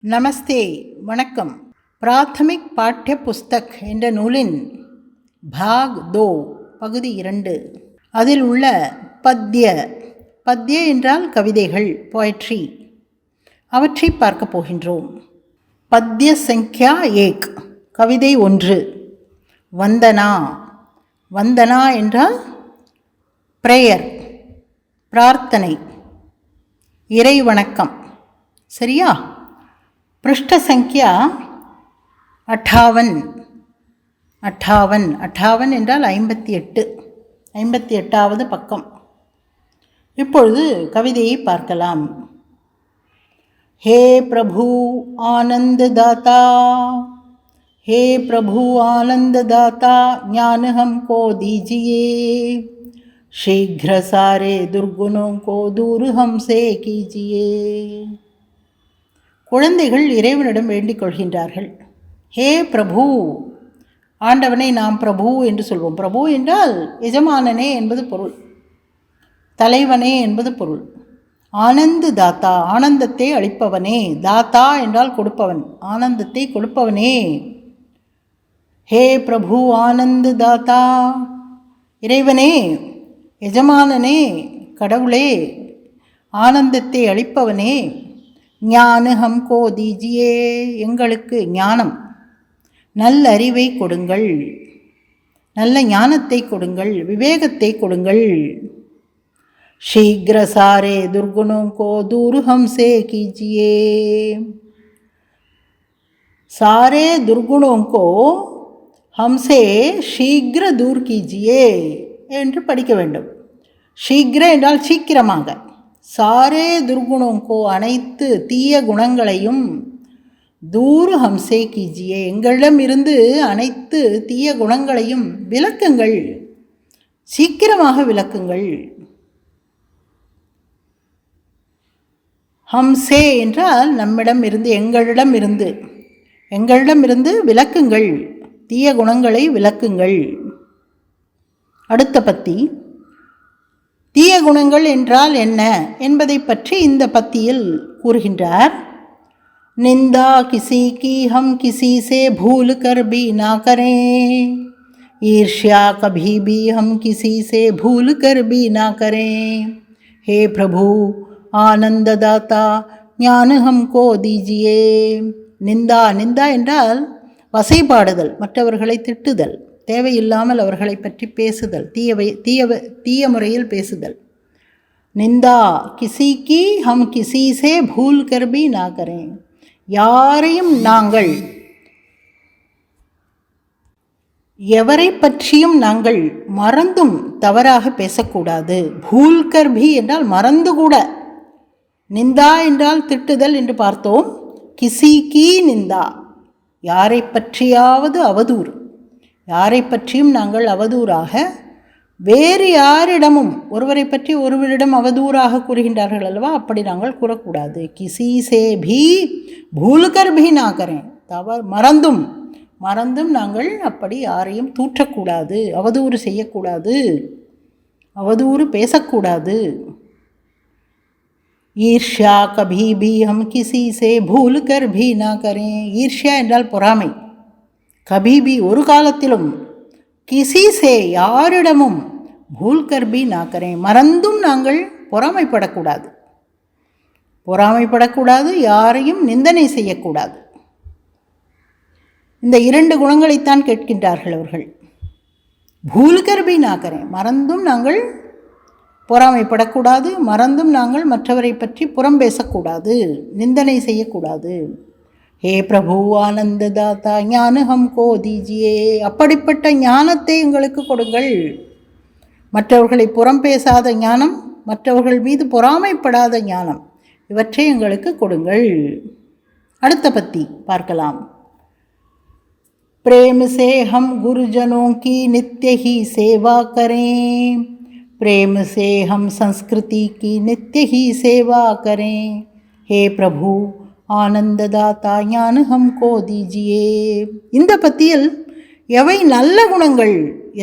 நமஸ்தே, வணக்கம். பிராத்தமிக் பாட்டிய புஸ்தக் என்ற நூலின் பாக் 2 பகுதி 2 அதில் உள்ள பத்ய என்றால் கவிதைகள், போயட்ரி, அவற்றை பார்க்க போகின்றோம். பத்ய சங்க்யா 1, கவிதை 1. வந்தனா. வந்தனா என்றால் பிரேயர், பிரார்த்தனை, இறை வணக்கம். சரியா? पृष्ठ संख्या 58 என்றால் 58, 58வது பக்கம். இப்பொழுது கவிதையை பார்க்கலாம். हे प्रभु आनंददाता, हे प्रभु आनंददाता, ज्ञान हमको दीजिए, शीघ्र सारे दुर्गुणों को दूर हमसे कीजिए. குழந்தைகள் இறைவனிடம் வேண்டிக் கொள்கின்றார்கள். ஹே பிரபு, ஆண்டவனை நாம் பிரபு என்று சொல்வோம். பிரபு என்றால் எஜமானனே என்பது பொருள், தலைவனே என்பது பொருள். ஆனந்த தாத்தா, ஆனந்தத்தை அளிப்பவனே. தாத்தா என்றால் கொடுப்பவன், ஆனந்தத்தை கொடுப்பவனே. ஹே பிரபு ஆனந்த தாத்தா, இறைவனே, எஜமானனே, கடவுளே, ஆனந்தத்தை அளிப்பவனே. ஞான ஹம்கோ தீஜியே, எங்களுக்கு ஞானம், நல்ல அறிவை கொடுங்கள், நல்ல ஞானத்தை கொடுங்கள், விவேகத்தை கொடுங்கள். ஷீக்ர சாரே துர்குணோங்கோ தூர் ஹம்சே கீஜியே, சாரே துர்குணோங்கோ ஹம்சே ஷீக்ர தூர் கீஜியே என்று படிக்க வேண்டும். ஷீக்ர என்றால் சீக்கிரமாக. சாரே துர்குணோங்கோ, அனைத்து தீய குணங்களையும், தூர் ஹம்சே கீஜியே, எங்களிடம் இருந்து அனைத்து தீய குணங்களையும் விலக்குங்கள், சீக்கிரமாக விலக்குங்கள். ஹம்சே என்றால் நம்மிடம் இருந்து, எங்களிடம் இருந்து விலக்குங்கள், தீய குணங்களை விலக்குங்கள். அடுத்த பத்தி. தீய குணங்கள் என்றால் என்ன என்பதை பற்றி இந்த பத்தியில் கூறுகின்றார். நிந்தா கிசி கி ஹம் கிசி சே பூல் கர் பி நா கரேன், ஈர்ஷ்யா கபி பி ஹம் கிசி சே பூல் கர் பி நா கரேன். ஹே பிரபு ஆனந்ததாத்தா, ஞான ஹம்கோ தீஜியே. நிந்தா, நிந்தா என்றால் வசைபாடுதல், மற்றவர்களை திட்டுதல், தேவையில்லாமல் அவர்களை பற்றி பேசுதல், தீய முறையில் பேசுதல். நிந்தா கிசி கி ஹம் கிசி சே பூல் கர் பி நா கரேன், யாரையும் நாங்கள், எவரை பற்றியும் நாங்கள் மறந்தும் தவறாக பேசக்கூடாது. பூல் கர் பி என்றால் மறந்து கூட. நிந்தா என்றால் திட்டுதல் என்று பார்த்தோம். கிசி கி நிந்தா, யாரை பற்றியாவது அவதூறு, யாரை பற்றியும் நாங்கள் அவதூறாக, வேறு யாரிடமும், ஒருவரை பற்றி ஒருவரிடம் அவதூறாக கூறுகின்றார்கள் அல்லவா, அப்படி நாங்கள் கூறக்கூடாது. கிசி சே பி பூல்கர் பி நா கரேன், மறந்தும் நாங்கள் அப்படி யாரையும் தூற்றக்கூடாது, அவதூறு செய்யக்கூடாது, அவதூறு பேசக்கூடாது. ஈர்ஷ்யா கபி பி ஹம் கிசி சே பூல்கர் பி நா கரேன், ஈர்ஷ்யா என்றால் பொறாமை. கபீபி ஒரு காலத்திலும், கிசி சே யாரிடமும், பூல்கர் பி நா கரேன் மறந்தும் நாங்கள் பொறாமைப்படக்கூடாது, யாரையும் நிந்தனை செய்யக்கூடாது. இந்த 2 குணங்களைத்தான் கேட்கின்றார்கள் அவர்கள். பூல்கர் பி நா கரேன், மறந்தும் நாங்கள் பொறாமைப்படக்கூடாது, மறந்தும் நாங்கள் மற்றவரை பற்றி புறம் பேசக்கூடாது, நிந்தனை செய்யக்கூடாது. ஹே பிரபு ஆனந்ததாத்தா, ஞான ஹம்கோ தீஜியே, அப்படிப்பட்ட ஞானத்தை எங்களுக்கு கொடுங்கள். மற்றவர்களை புறம் பேசாத ஞானம், மற்றவர்கள் மீது பொறாமைப்படாத ஞானம், இவற்றை எங்களுக்கு கொடுங்கள். அடுத்த பத்தி பார்க்கலாம். பிரேம் சே ஹம் குருஜனோं की नित्य ही सेवा करें, प्रेम से हम संस्कृति की नित्य ही सेवा करें. हे प्रभु ஆனந்ததாத்தா, ஞான ஹம்கோ தீஜியே. இந்த பத்தியில் எவை நல்ல குணங்கள்,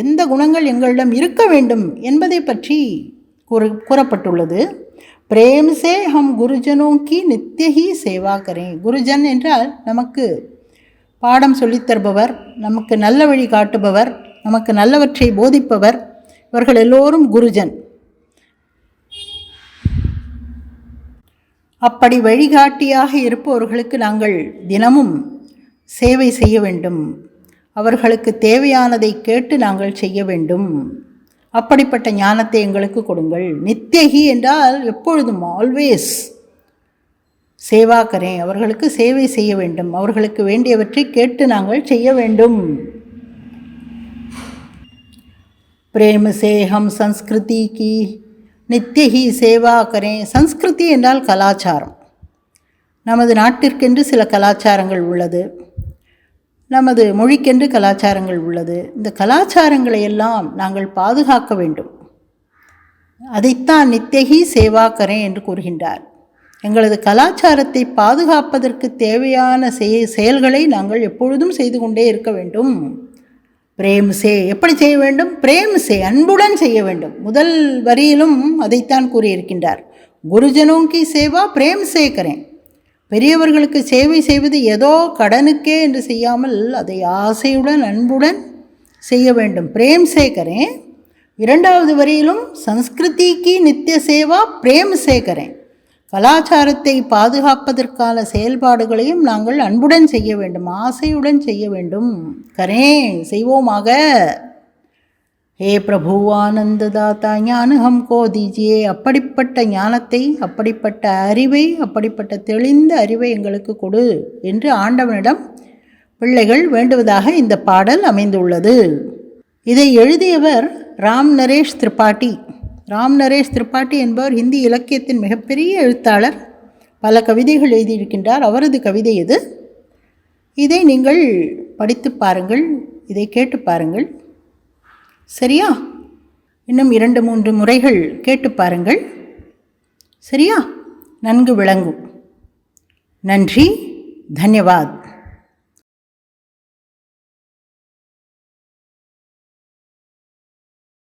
எந்த குணங்கள் எங்களிடம் இருக்க வேண்டும் என்பதை பற்றி கூறப்பட்டுள்ளது. பிரேம் சே ஹம் குருஜனோ கி நித்திய ஹி சேவா கரேன். குருஜன் என்றால் நமக்கு பாடம் சொல்லித்தருபவர், நமக்கு நல்ல வழி காட்டுபவர், நமக்கு நல்லவற்றை போதிப்பவர். இவர்கள் எல்லோரும் குருஜன். அப்படி வழிகாட்டியாக இருப்பவர்களுக்கு நாங்கள் தினமும் சேவை செய்ய வேண்டும். அவர்களுக்கு தேவையானதை கேட்டு நாங்கள் செய்ய வேண்டும். அப்படிப்பட்ட ஞானத்தை எங்களுக்கு கொடுங்கள். நித்தியகி என்றால் எப்பொழுதும், ஆல்வேஸ். சேவா கரேன், அவர்களுக்கு சேவை செய்ய வேண்டும். அவர்களுக்கு வேண்டியவற்றை கேட்டு நாங்கள் செய்ய வேண்டும். பிரேம சேஹம் சம்ஸ்கிருதி கி நித்தியகி சேவா கரேன். சம்ஸ்கிருதி என்றால் கலாச்சாரம். நமது நாட்டிற்கென்று சில கலாச்சாரங்கள் உள்ளது, நமது மொழிக்கென்று கலாச்சாரங்கள் உள்ளது. இந்த கலாச்சாரங்களை எல்லாம் நாங்கள் பாதுகாக்க வேண்டும். அதைத்தான் நித்தியகி சேவா கரேன் என்று கூறுகின்றார். எங்களது கலாச்சாரத்தை பாதுகாப்பதற்கு தேவையான செயல்களை நாங்கள் எப்பொழுதும் செய்து கொண்டே இருக்க வேண்டும். பிரேம் சே, எப்படி செய்ய வேண்டும்? பிரேம் சே, அன்புடன் செய்ய வேண்டும். முதல் வரியிலும் அதைத்தான் கூறியிருக்கின்றார். குருஜனோங்கி சேவா பிரேம் சே கரேன். பெரியவர்களுக்கு சேவை செய்வது ஏதோ கடனுக்கே என்று செய்யாமல் அதை ஆசையுடன் அன்புடன் செய்ய வேண்டும். பிரேம் சே கரேன். இரண்டாவது வரியிலும் சம்ஸ்கிருதிக்கு நித்திய சேவா பிரேம் சே கரேன். கலாச்சாரத்தை பாதுகாப்பதற்கான செயல்பாடுகளையும் நாங்கள் அன்புடன் செய்ய வேண்டும், ஆசையுடன் செய்ய வேண்டும். கரேன், செய்வோமாக. ஹே பிரபு ஆனந்ததாத்தா ஞான ஹம்கோ தீஜியே. அப்படிப்பட்ட ஞானத்தை, அப்படிப்பட்ட அறிவை, அப்படிப்பட்ட தெளிந்த அறிவை எங்களுக்கு கொடு என்று ஆண்டவனிடம் பிள்ளைகள் வேண்டுவதாக இந்த பாடல் அமைந்துள்ளது. இதை எழுதியவர் ராம் நரேஷ் திரிபாட்டி. ராம் நரேஷ் திரிபாட்டி என்பவர் ஹிந்தி இலக்கியத்தின் மிகப்பெரிய எழுத்தாளர். பல கவிதைகள் எழுதியிருக்கின்றார். அவரது கவிதை இது. இதை நீங்கள் படித்து பாருங்கள், இதை கேட்டு பாருங்கள். சரியா? இன்னும் 2-3 முறைகள் கேட்டு பாருங்கள். சரியா? நன்கு விளங்கும். நன்றி. தன்யவாத்.